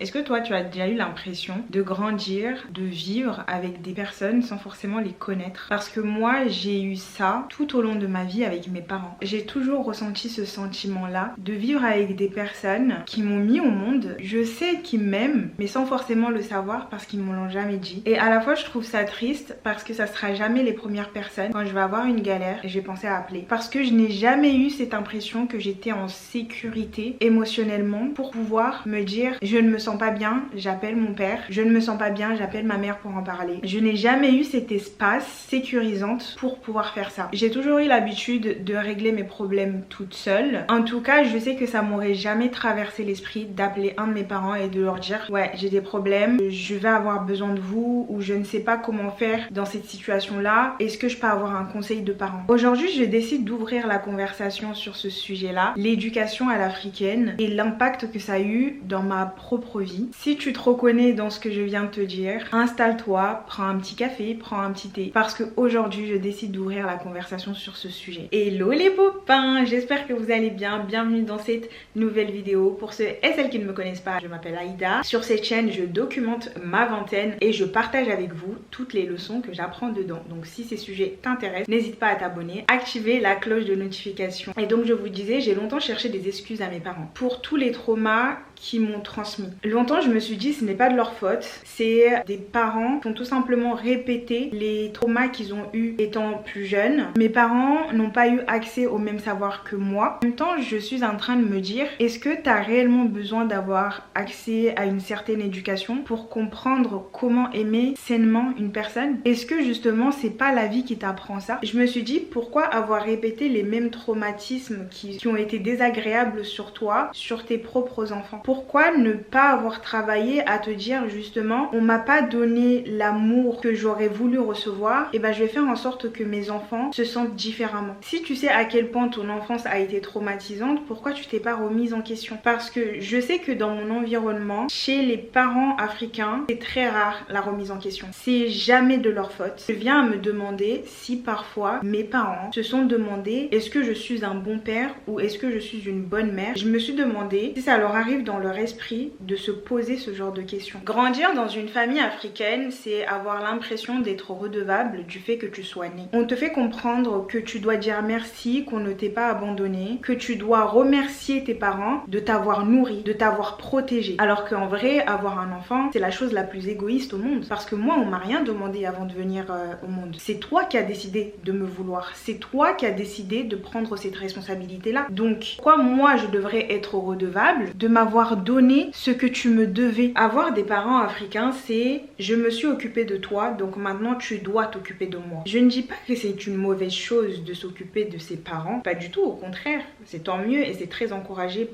Est-ce que toi, tu as déjà eu l'impression de grandir, de vivre avec des personnes sans forcément les connaître? Parce que moi, j'ai eu ça tout au long de ma vie avec mes parents. J'ai toujours ressenti ce sentiment-là de vivre avec des personnes qui m'ont mis au monde. Je sais qu'ils m'aiment, mais sans forcément le savoir parce qu'ils me l'ont jamais dit. Et à la fois, je trouve ça triste parce que ça sera jamais les premières personnes quand je vais avoir une galère et je vais penser à appeler. Parce que je n'ai jamais eu cette impression que j'étais en sécurité émotionnellement pour pouvoir me dire je ne me sens pas bien, j'appelle mon père. Je ne me sens pas bien, j'appelle ma mère pour en parler. Je n'ai jamais eu cet espace sécurisant pour pouvoir faire ça. J'ai toujours eu l'habitude de régler mes problèmes toute seule. En tout cas, je sais que ça m'aurait jamais traversé l'esprit d'appeler un de mes parents et de leur dire ouais, j'ai des problèmes, je vais avoir besoin de vous ou je ne sais pas comment faire dans cette situation-là. Est-ce que je peux avoir un conseil de parent? Aujourd'hui, je décide d'ouvrir la conversation sur ce sujet-là, l'éducation à l'africaine et l'impact que ça a eu dans ma propre vie. Si tu te reconnais dans ce que je viens de te dire, installe-toi, prends un petit café, prends un petit thé. Parce qu'aujourd'hui, je décide d'ouvrir la conversation sur ce sujet. Hello les copains, j'espère que vous allez bien. Bienvenue dans cette nouvelle vidéo. Pour ceux et celles qui ne me connaissent pas, je m'appelle Aïda. Sur cette chaîne, je documente ma vingtaine et je partage avec vous toutes les leçons que j'apprends dedans. Donc si ces sujets t'intéressent, n'hésite pas à t'abonner, activer la cloche de notification. Et donc je vous disais, j'ai longtemps cherché des excuses à mes parents pour tous les traumas qui m'ont transmis. Longtemps, je me suis dit ce n'est pas de leur faute, c'est des parents qui ont tout simplement répété les traumas qu'ils ont eu étant plus jeunes. Mes parents n'ont pas eu accès au même savoir que moi. En même temps, je suis en train de me dire, est-ce que tu as réellement besoin d'avoir accès à une certaine éducation pour comprendre comment aimer sainement une personne? Est-ce que justement, c'est pas la vie qui t'apprend ça? Je me suis dit, pourquoi avoir répété les mêmes traumatismes qui ont été désagréables sur toi, sur tes propres enfants? Pourquoi ne pas avoir travaillé à te dire justement on m'a pas donné l'amour que j'aurais voulu recevoir, et ben je vais faire en sorte que mes enfants se sentent différemment. Si tu sais à quel point ton enfance a été traumatisante, pourquoi tu t'es pas remise en question? Parce que je sais que dans mon environnement, chez les parents africains, c'est très rare la remise en question. C'est jamais de leur faute. Je viens à me demander si parfois mes parents se sont demandé est-ce que je suis un bon père ou est-ce que je suis une bonne mère. Je me suis demandé si ça leur arrive dans leur esprit de se poser ce genre de questions. Grandir dans une famille africaine, c'est avoir l'impression d'être redevable du fait que tu sois né. On te fait comprendre que tu dois dire merci, qu'on ne t'ait pas abandonné, que tu dois remercier tes parents de t'avoir nourri, de t'avoir protégé. Alors qu'en vrai, avoir un enfant, c'est la chose la plus égoïste au monde. Parce que moi, on m'a rien demandé avant de venir au monde. C'est toi qui as décidé de me vouloir. C'est toi qui as décidé de prendre cette responsabilité-là. Donc, pourquoi moi, je devrais être redevable de m'avoir donné ce que tu me devais? Avoir des parents africains, c'est je me suis occupée de toi, donc maintenant tu dois t'occuper de moi. Je ne dis pas que c'est une mauvaise chose de s'occuper de ses parents, pas du tout, au contraire, c'est tant mieux et c'est très encouragé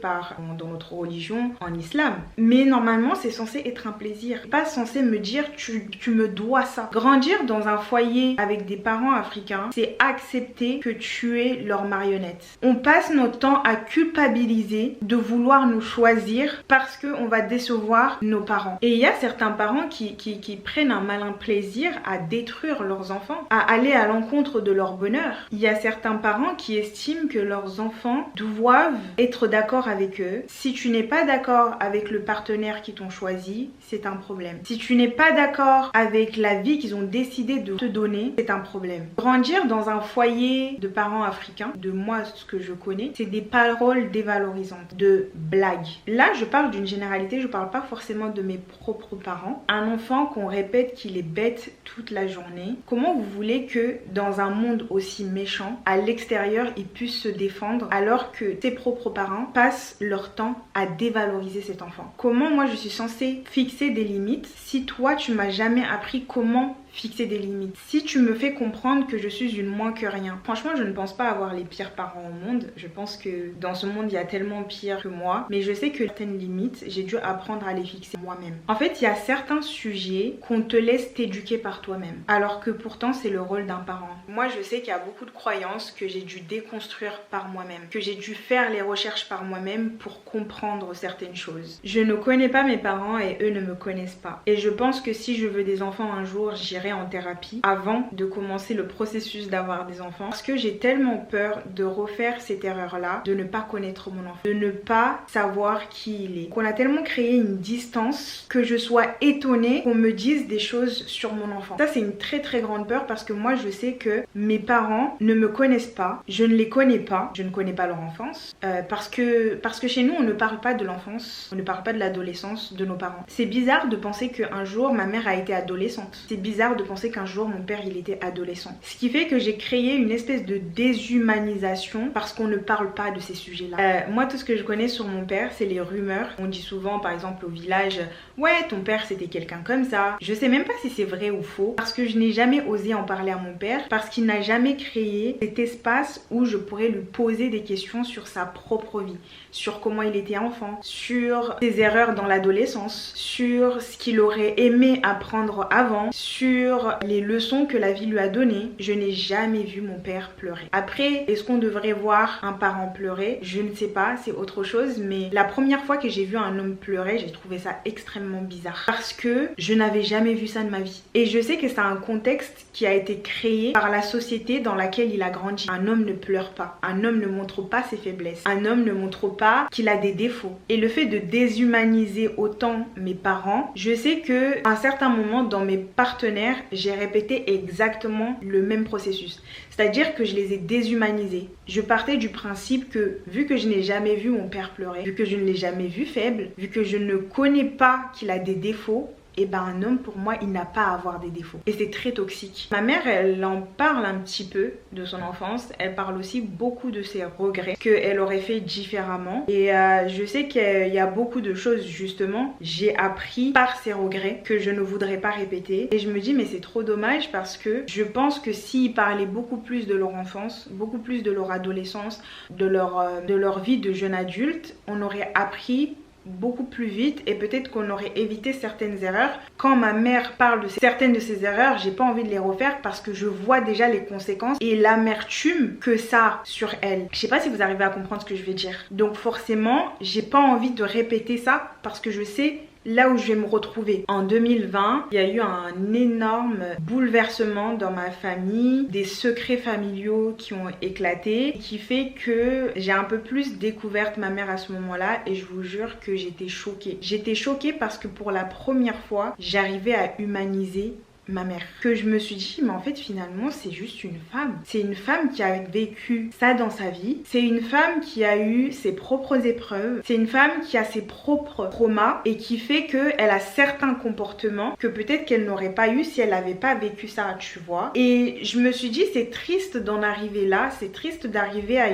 dans notre religion, en islam. Mais normalement, c'est censé être un plaisir, pas censé me dire tu me dois ça. Grandir dans un foyer avec des parents africains, c'est accepter que tu es leur marionnette. On passe notre temps à culpabiliser de vouloir nous choisir parce qu'on va décevoir nos parents. Et il y a certains parents qui prennent un malin plaisir à détruire leurs enfants, à aller à l'encontre de leur bonheur. Il y a certains parents qui estiment que leurs enfants doivent être d'accord avec eux. Si tu n'es pas d'accord avec le partenaire qui t'ont choisi, c'est un problème. Si tu n'es pas d'accord avec la vie qu'ils ont décidé de te donner, c'est un problème. Grandir dans un foyer de parents africains, de moi ce que je connais, c'est des paroles dévalorisantes, de blagues. Là, je parle d'une généralité, je parle pas forcément de mes propres parents. Un enfant qu'on répète qu'il est bête toute la journée, comment vous voulez que dans un monde aussi méchant, à l'extérieur, il puisse se défendre alors que tes propres parents passent leur temps à dévaloriser cet enfant? Comment moi je suis censée fixer des limites si toi tu m'as jamais appris comment fixer des limites? Si tu me fais comprendre que je suis une moins que rien. Franchement, je ne pense pas avoir les pires parents au monde. Je pense que dans ce monde, il y a tellement pire que moi. Mais je sais que certaines limites, j'ai dû apprendre à les fixer moi-même. En fait, il y a certains sujets qu'on te laisse t'éduquer par toi-même. Alors que pourtant, c'est le rôle d'un parent. Moi, je sais qu'il y a beaucoup de croyances que j'ai dû déconstruire par moi-même. Que j'ai dû faire les recherches par moi-même pour comprendre certaines choses. Je ne connais pas mes parents et eux ne me connaissent pas. Et je pense que si je veux des enfants un jour, j'irai j'irai en thérapie avant de commencer le processus d'avoir des enfants. Parce que j'ai tellement peur de refaire cette erreur-là, de ne pas connaître mon enfant, de ne pas savoir qui il est. Qu'on a tellement créé une distance que je sois étonnée qu'on me dise des choses sur mon enfant. Ça, c'est une très très grande peur parce que moi, je sais que mes parents ne me connaissent pas, je ne les connais pas, je ne connais pas leur enfance. Parce que chez nous, on ne parle pas de l'enfance, on ne parle pas de l'adolescence de nos parents. C'est bizarre de penser qu'un jour, ma mère a été adolescente. C'est bizarre de penser qu'un jour, mon père, il était adolescent. Ce qui fait que j'ai créé une espèce de déshumanisation parce qu'on ne parle pas de ces sujets-là. Moi, tout ce que je connais sur mon père, c'est les rumeurs. On dit souvent, par exemple, au village, ouais, ton père, c'était quelqu'un comme ça. Je sais même pas si c'est vrai ou faux parce que je n'ai jamais osé en parler à mon père parce qu'il n'a jamais créé cet espace où je pourrais lui poser des questions sur sa propre vie, sur comment il était enfant, sur ses erreurs dans l'adolescence, sur ce qu'il aurait aimé apprendre avant, sur les leçons que la vie lui a données. Je n'ai jamais vu mon père pleurer. Après, est-ce qu'on devrait voir un parent pleurer? Je ne sais pas, c'est autre chose, mais la première fois que j'ai vu un homme pleurer, j'ai trouvé ça extrêmement bizarre parce que je n'avais jamais vu ça de ma vie. Et je sais que c'est un contexte qui a été créé par la société dans laquelle il a grandi. Un homme ne pleure pas, un homme ne montre pas ses faiblesses, un homme ne montre pas qu'il a des défauts. Et le fait de déshumaniser autant mes parents, je sais que à un certain moment dans mes partenaires, j'ai répété exactement le même processus. C'est-à-dire que je les ai déshumanisés. Je partais du principe que vu que je n'ai jamais vu mon père pleurer, vu que je ne l'ai jamais vu faible, vu que je ne connais pas qu'il a des défauts, et ben un homme pour moi il n'a pas à avoir des défauts et c'est très toxique. Ma mère elle en parle un petit peu de son enfance, elle parle aussi beaucoup de ses regrets qu'elle aurait fait différemment et je sais qu'il y a beaucoup de choses justement j'ai appris par ces regrets que je ne voudrais pas répéter et je me dis mais c'est trop dommage parce que je pense que s'ils parlaient beaucoup plus de leur enfance, beaucoup plus de leur adolescence, de leur vie de jeune adulte, on aurait appris beaucoup plus vite et peut-être qu'on aurait évité certaines erreurs. Quand ma mère parle de certaines de ces erreurs, j'ai pas envie de les refaire parce que je vois déjà les conséquences et l'amertume que ça a sur elle. Je sais pas si vous arrivez à comprendre ce que je vais dire. Donc forcément, j'ai pas envie de répéter ça parce que je sais là où je vais me retrouver. En 2020, il y a eu un énorme bouleversement dans ma famille, des secrets familiaux qui ont éclaté, qui fait que j'ai un peu plus découvert ma mère à ce moment-là et je vous jure que j'étais choquée. J'étais choquée parce que pour la première fois, j'arrivais à humaniser ma mère. Que je me suis dit, mais en fait finalement c'est juste une femme. C'est une femme qui a vécu ça dans sa vie. C'est une femme qui a eu ses propres épreuves. C'est une femme qui a ses propres traumas et qui fait qu'elle a certains comportements que peut-être qu'elle n'aurait pas eu si elle n'avait pas vécu ça, tu vois. Et je me suis dit, c'est triste d'en arriver là. C'est triste d'arriver à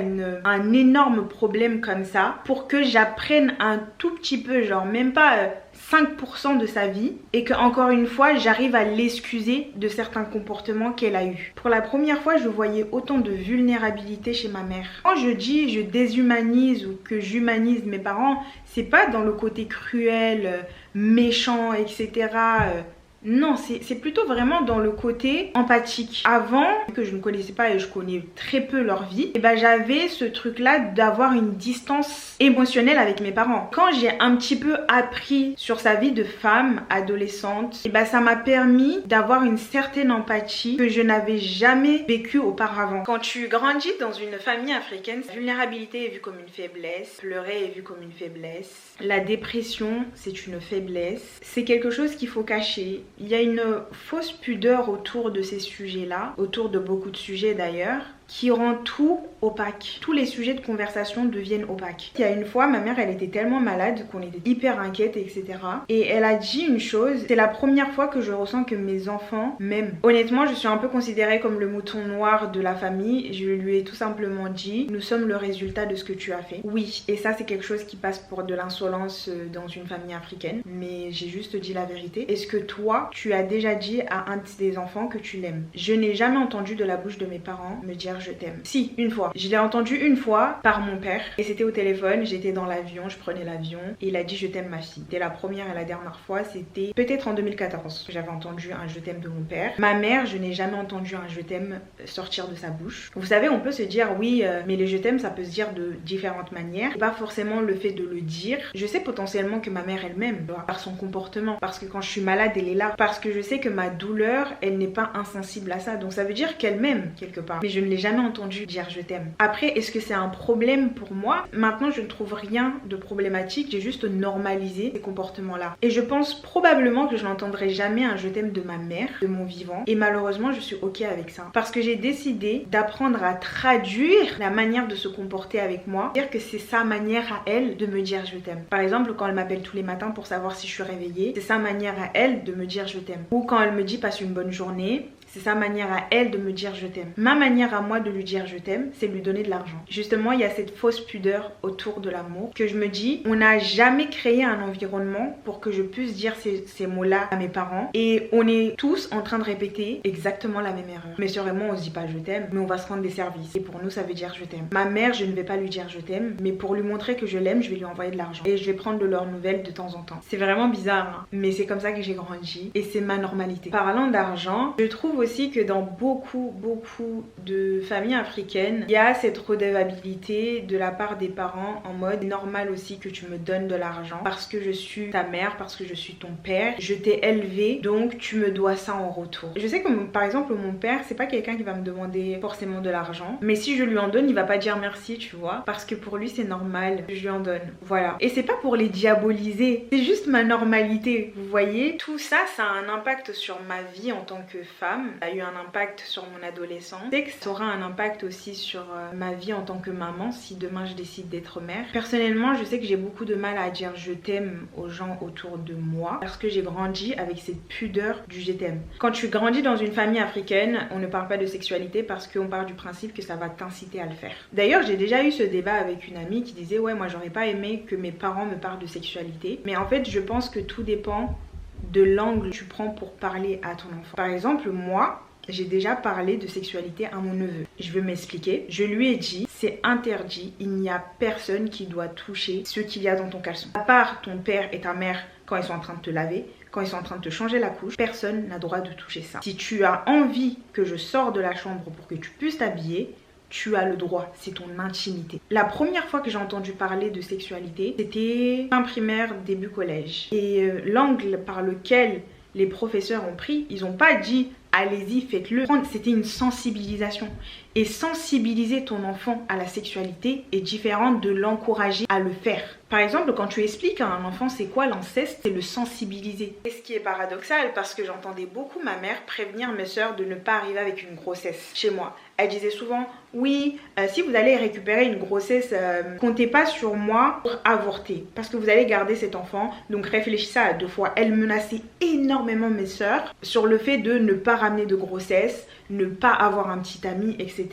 un énorme problème comme ça pour que j'apprenne un tout petit peu, genre même pas 5% de sa vie et que encore une fois j'arrive à l'excuser de certains comportements qu'elle a eu. Pour la première fois je voyais autant de vulnérabilité chez ma mère. Quand je dis je déshumanise ou que j'humanise mes parents, c'est pas dans le côté cruel, méchant, etc. Non, c'est plutôt vraiment dans le côté empathique. Avant, que je ne connaissais pas et je connais très peu leur vie, et ben j'avais ce truc là d'avoir une distance émotionnelle avec mes parents. Quand j'ai un petit peu appris sur sa vie de femme adolescente, et ben ça m'a permis d'avoir une certaine empathie que je n'avais jamais vécue auparavant. Quand tu grandis dans une famille africaine, la vulnérabilité est vue comme une faiblesse, pleurer est vu comme une faiblesse, la dépression c'est une faiblesse, c'est quelque chose qu'il faut cacher. Il y a une fausse pudeur autour de ces sujets-là, autour de beaucoup de sujets d'ailleurs, qui rend tout opaque. Tous les sujets de conversation deviennent opaques. Il y a une fois, ma mère, elle était tellement malade qu'on était hyper inquiète, etc. Et elle a dit une chose, c'est la première fois que je ressens que mes enfants m'aiment. Honnêtement, je suis un peu considérée comme le mouton noir de la famille. Je lui ai tout simplement dit, nous sommes le résultat de ce que tu as fait. Oui, et ça c'est quelque chose qui passe pour de l'insolence dans une famille africaine. Mais j'ai juste dit la vérité. Est-ce que toi, tu as déjà dit à un de tes enfants que tu l'aimes? Je n'ai jamais entendu de la bouche de mes parents me dire dire je t'aime. Si, une fois. Je l'ai entendu une fois par mon père et c'était au téléphone, j'étais dans l'avion, je prenais l'avion et il a dit je t'aime ma fille. C'était la première et la dernière fois, c'était peut-être en 2014 que j'avais entendu un je t'aime de mon père. Ma mère, je n'ai jamais entendu un je t'aime sortir de sa bouche. Vous savez, on peut se dire oui, mais les je t'aime ça peut se dire de différentes manières. C'est pas forcément le fait de le dire. Je sais potentiellement que ma mère elle m'aime par son comportement, parce que quand je suis malade elle est là, parce que je sais que ma douleur elle n'est pas insensible à ça, donc ça veut dire qu'elle m'aime quelque part, mais je ne l'ai jamais entendu dire je t'aime. Après, est-ce que c'est un problème pour moi? Maintenant je ne trouve rien de problématique, j'ai juste normalisé ces comportements là et je pense probablement que je n'entendrai jamais un je t'aime de ma mère de mon vivant, et malheureusement je suis ok avec ça parce que j'ai décidé d'apprendre à traduire la manière de se comporter avec moi, dire que c'est sa manière à elle de me dire je t'aime. Par exemple, quand elle m'appelle tous les matins pour savoir si je suis réveillée, c'est sa manière à elle de me dire je t'aime. Ou quand elle me dit passe une bonne journée, c'est sa manière à elle de me dire je t'aime. Ma manière à moi de lui dire je t'aime, c'est lui donner de l'argent. Justement, il y a cette fausse pudeur autour de l'amour que je me dis, on n'a jamais créé un environnement pour que je puisse dire ces mots-là à mes parents. Et on est tous en train de répéter exactement la même erreur. Mes soeurs et moi, on se dit pas je t'aime, mais on va se rendre des services. Et pour nous, ça veut dire je t'aime. Ma mère, je ne vais pas lui dire je t'aime, mais pour lui montrer que je l'aime, je vais lui envoyer de l'argent. Et je vais prendre de leurs nouvelles de temps en temps. C'est vraiment bizarre, hein, mais c'est comme ça que j'ai grandi. Et c'est ma normalité. Parlant d'argent, je trouve aussi que dans beaucoup de familles africaines, il y a cette redevabilité de la part des parents en mode normal aussi que tu me donnes de l'argent parce que je suis ta mère, parce que je suis ton père, je t'ai élevé donc tu me dois ça en retour. Je sais que par exemple mon père c'est pas quelqu'un qui va me demander forcément de l'argent, mais si je lui en donne il va pas dire merci, tu vois, parce que pour lui c'est normal que je lui en donne. Voilà. Et c'est pas pour les diaboliser, c'est juste ma normalité, vous voyez. Tout ça, ça a un impact sur ma vie en tant que femme, ça a eu un impact sur mon adolescence. Je sais que ça aura un impact aussi sur ma vie en tant que maman si demain je décide d'être mère. Personnellement, je sais que j'ai beaucoup de mal à dire je t'aime aux gens autour de moi parce que j'ai grandi avec cette pudeur du je t'aime. Quand tu grandis dans une famille africaine, on ne parle pas de sexualité parce qu'on part du principe que ça va t'inciter à le faire. D'ailleurs, j'ai déjà eu ce débat avec une amie qui disait ouais, moi j'aurais pas aimé que mes parents me parlent de sexualité, mais en fait je pense que tout dépend de l'angle que tu prends pour parler à ton enfant. Par exemple, moi j'ai déjà parlé de sexualité à mon neveu. Je veux m'expliquer. Je lui ai dit, c'est interdit, il n'y a personne qui doit toucher ce qu'il y a dans ton caleçon. À part ton père et ta mère quand ils sont en train de te laver, quand ils sont en train de te changer la couche, personne n'a droit de toucher ça. Si tu as envie que je sorte de la chambre pour que tu puisses t'habiller, tu as le droit, c'est ton intimité. La première fois que j'ai entendu parler de sexualité, c'était fin primaire, début collège. Et l'angle par lequel les professeurs ont pris, ils n'ont pas dit allez-y, faites-le. C'était une sensibilisation. Et sensibiliser ton enfant à la sexualité est différent de l'encourager à le faire. Par exemple, quand tu expliques à un enfant c'est quoi l'inceste, c'est le sensibiliser. Et ce qui est paradoxal, parce que j'entendais beaucoup ma mère prévenir mes soeurs de ne pas arriver avec une grossesse chez moi. Elle disait souvent, oui, si vous allez récupérer une grossesse, comptez pas sur moi pour avorter, parce que vous allez garder cet enfant, donc réfléchissez à 2 fois. Elle menaçait énormément mes soeurs sur le fait de ne pas ramener de grossesse, ne pas avoir un petit ami, etc.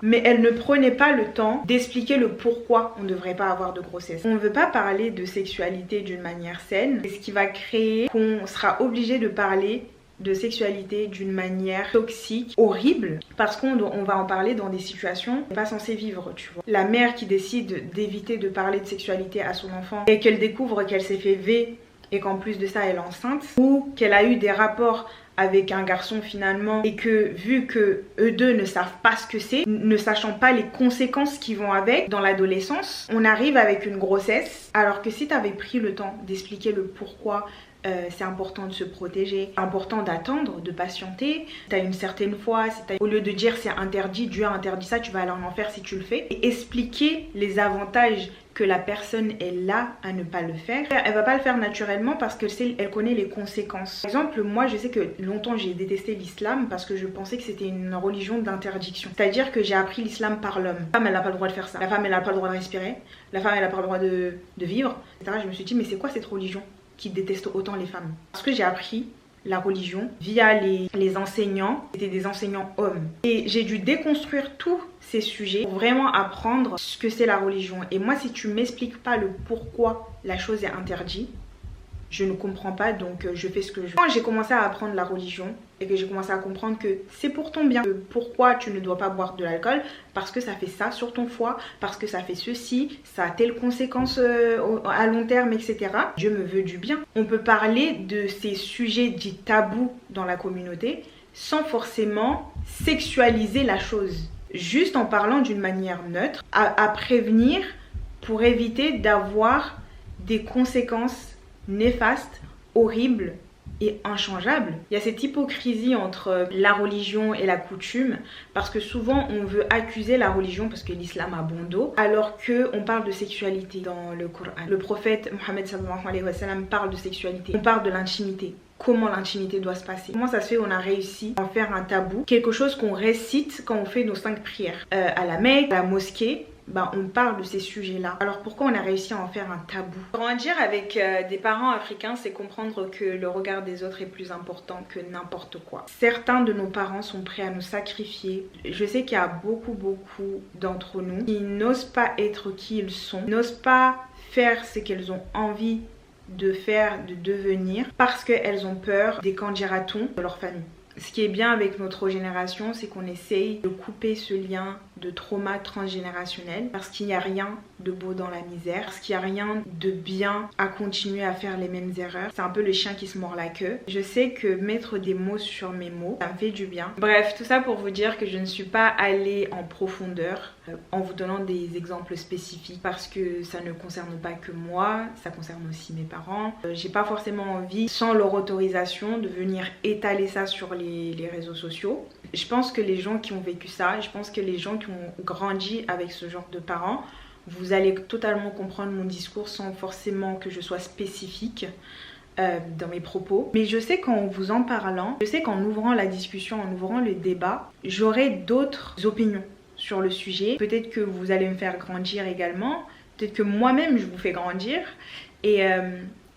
Mais elle ne prenait pas le temps d'expliquer le pourquoi on ne devrait pas avoir de grossesse. On ne veut pas parler de sexualité d'une manière saine, ce qui va créer qu'on sera obligé de parler de sexualité d'une manière toxique, horrible, parce qu'on va en parler dans des situations pas censées vivre, tu vois. La mère qui décide d'éviter de parler de sexualité à son enfant et qu'elle découvre qu'elle s'est fait V et qu'en plus de ça elle est enceinte, ou qu'elle a eu des rapports avec un garçon finalement et que vu que eux deux ne savent pas ce que c'est, ne sachant pas les conséquences qui vont avec dans l'adolescence, on arrive avec une grossesse, alors que si tu avais pris le temps d'expliquer le pourquoi c'est important de se protéger, important d'attendre, de patienter. Tu as une certaine foi, au lieu de dire c'est interdit, Dieu a interdit ça, tu vas aller en enfer si tu le fais. Et expliquer les avantages que la personne est là à ne pas le faire. Elle va pas le faire naturellement parce qu'elle connaît les conséquences. Par exemple, moi je sais que longtemps j'ai détesté l'islam parce que je pensais que c'était une religion d'interdiction. C'est-à-dire que j'ai appris l'islam par l'homme. La femme elle n'a pas le droit de faire ça. La femme elle n'a pas le droit de respirer. La femme elle n'a pas le droit de vivre, etc. Je me suis dit mais c'est quoi cette religion qui déteste autant les femmes? Parce que j'ai appris la religion via les enseignants, c'était des enseignants hommes. Et j'ai dû déconstruire tous ces sujets pour vraiment apprendre ce que c'est la religion. Et moi, si tu m'expliques pas le pourquoi la chose est interdite, je ne comprends pas, donc je fais ce que je veux. Quand j'ai commencé à apprendre la religion et que j'ai commencé à comprendre que c'est pour ton bien, pourquoi tu ne dois pas boire de l'alcool, parce que ça fait ça sur ton foie, parce que ça fait ceci, ça a telle conséquence à long terme, etc. Dieu me veut du bien. On peut parler de ces sujets dits tabous dans la communauté sans forcément sexualiser la chose, juste en parlant d'une manière neutre, à prévenir pour éviter d'avoir des conséquences néfastes, horribles et inchangeables. Il y a cette hypocrisie entre la religion et la coutume, parce que souvent on veut accuser la religion parce que l'islam a bon dos, alors qu'on parle de sexualité dans le Coran. Le prophète Mohammed sallallahu alayhi wa sallam parle de sexualité, on parle de l'intimité. Comment l'intimité doit se passer. Comment ça se fait qu'on a réussi à en faire un tabou, quelque chose qu'on récite quand on fait nos 5 prières. À la Mecque, à la mosquée, on parle de ces sujets-là. Alors pourquoi on a réussi à en faire un tabou? Grandir avec des parents africains, c'est comprendre que le regard des autres est plus important que n'importe quoi. Certains de nos parents sont prêts à nous sacrifier. Je sais qu'il y a beaucoup d'entre nous qui n'osent pas être qui ils sont, n'osent pas faire ce qu'elles ont envie de faire, de devenir, parce qu'elles ont peur des candidatons de leur famille. Ce qui est bien avec notre génération, c'est qu'on essaye de couper ce lien de trauma transgénérationnel, parce qu'il n'y a rien de beau dans la misère, parce qu'il n'y a rien de bien à continuer à faire les mêmes erreurs. C'est un peu le chien qui se mord la queue. Je sais que mettre des mots sur mes mots, ça me fait du bien. Bref, tout ça pour vous dire que je ne suis pas allée en profondeur en vous donnant des exemples spécifiques, parce que ça ne concerne pas que moi, ça concerne aussi mes parents. J'ai pas forcément envie, sans leur autorisation, de venir étaler ça sur les réseaux sociaux. Je pense que les gens qui ont vécu ça, je pense que les gens qui ont grandi avec ce genre de parents, vous allez totalement comprendre mon discours sans forcément que je sois spécifique dans mes propos. Mais je sais qu'en vous en parlant, je sais qu'en ouvrant la discussion, en ouvrant le débat, j'aurai d'autres opinions sur le sujet. Peut-être que vous allez me faire grandir également, peut-être que moi-même je vous fais grandir, et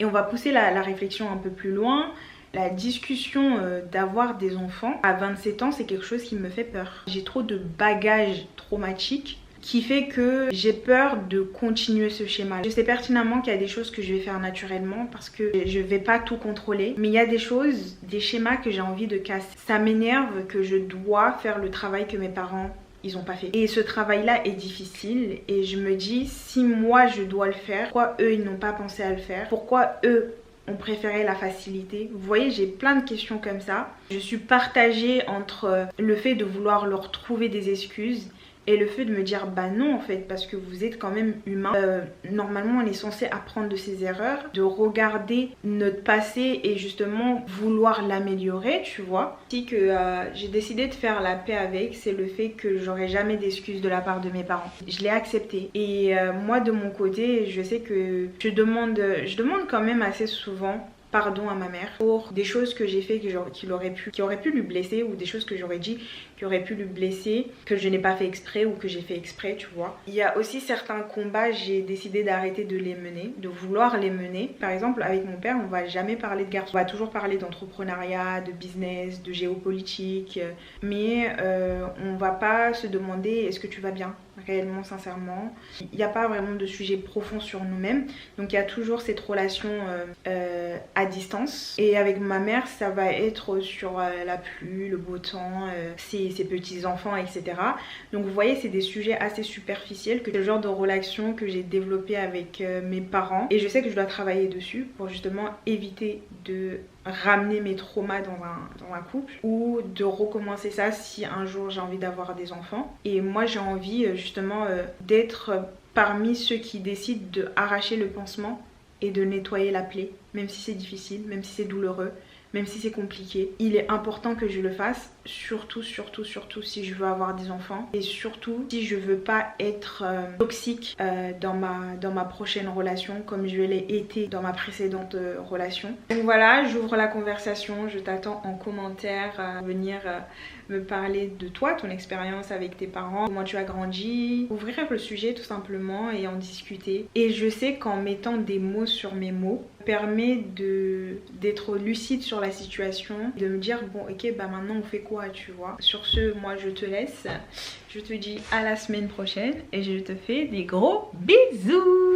on va pousser la réflexion un peu plus loin. La discussion d'avoir des enfants à 27 ans, c'est quelque chose qui me fait peur. J'ai trop de bagages traumatiques qui fait que j'ai peur de continuer ce schéma. Je sais pertinemment qu'il y a des choses que je vais faire naturellement parce que je vais pas tout contrôler, mais il y a des choses, des schémas que j'ai envie de casser. Ça m'énerve que je dois faire le travail que mes parents ils ont pas fait. Et ce travail-là est difficile et je me dis, si moi je dois le faire, pourquoi eux ils n'ont pas pensé à le faire? Pourquoi eux ont préféré la facilité? Vous voyez, j'ai plein de questions comme ça. Je suis partagée entre le fait de vouloir leur trouver des excuses et le fait de me dire bah non en fait, parce que vous êtes quand même humain. Normalement on est censé apprendre de ses erreurs, de regarder notre passé et justement vouloir l'améliorer, tu vois. Si que j'ai décidé de faire la paix avec, c'est le fait que j'aurai jamais d'excuses de la part de mes parents. Je l'ai accepté. Et moi de mon côté, je sais que je demande quand même assez souvent pardon à ma mère pour des choses que j'ai fait qui auraient pu lui blesser, ou des choses que j'aurais dit qui auraient pu lui blesser, que je n'ai pas fait exprès ou que j'ai fait exprès, tu vois. Il y a aussi certains combats, j'ai décidé d'arrêter de les mener, de vouloir les mener. Par exemple, avec mon père, on va jamais parler de garçons, on va toujours parler d'entrepreneuriat, de business, de géopolitique, mais on va pas se demander est-ce que tu vas bien réellement, sincèrement. Il n'y a pas vraiment de sujet profond sur nous-mêmes, donc il y a toujours cette relation à distance. Et avec ma mère, ça va être sur la pluie, le beau temps, ses petits-enfants, etc. Donc vous voyez, c'est des sujets assez superficiels, que c'est le genre de relation que j'ai développé avec mes parents. Et je sais que je dois travailler dessus pour justement éviter de ramener mes traumas dans un couple, ou de recommencer ça si un jour j'ai envie d'avoir des enfants. Et moi j'ai envie justement d'être parmi ceux qui décident de arracher le pansement et de nettoyer la plaie, même si c'est difficile, même si c'est douloureux, même si c'est compliqué. Il est important que je le fasse, surtout si je veux avoir des enfants, et surtout si je veux pas être toxique dans ma prochaine relation comme je l'ai été dans ma précédente relation. Donc voilà, j'ouvre la conversation, je t'attends en commentaire à venir me parler de toi, ton expérience avec tes parents, comment tu as grandi, ouvrir le sujet tout simplement et en discuter. Et je sais qu'en mettant des mots sur mes mots permet d'être lucide sur la situation, de me dire bon ok, bah maintenant on fait quoi, tu vois. Sur ce, moi je te laisse, je te dis à la semaine prochaine et je te fais des gros bisous.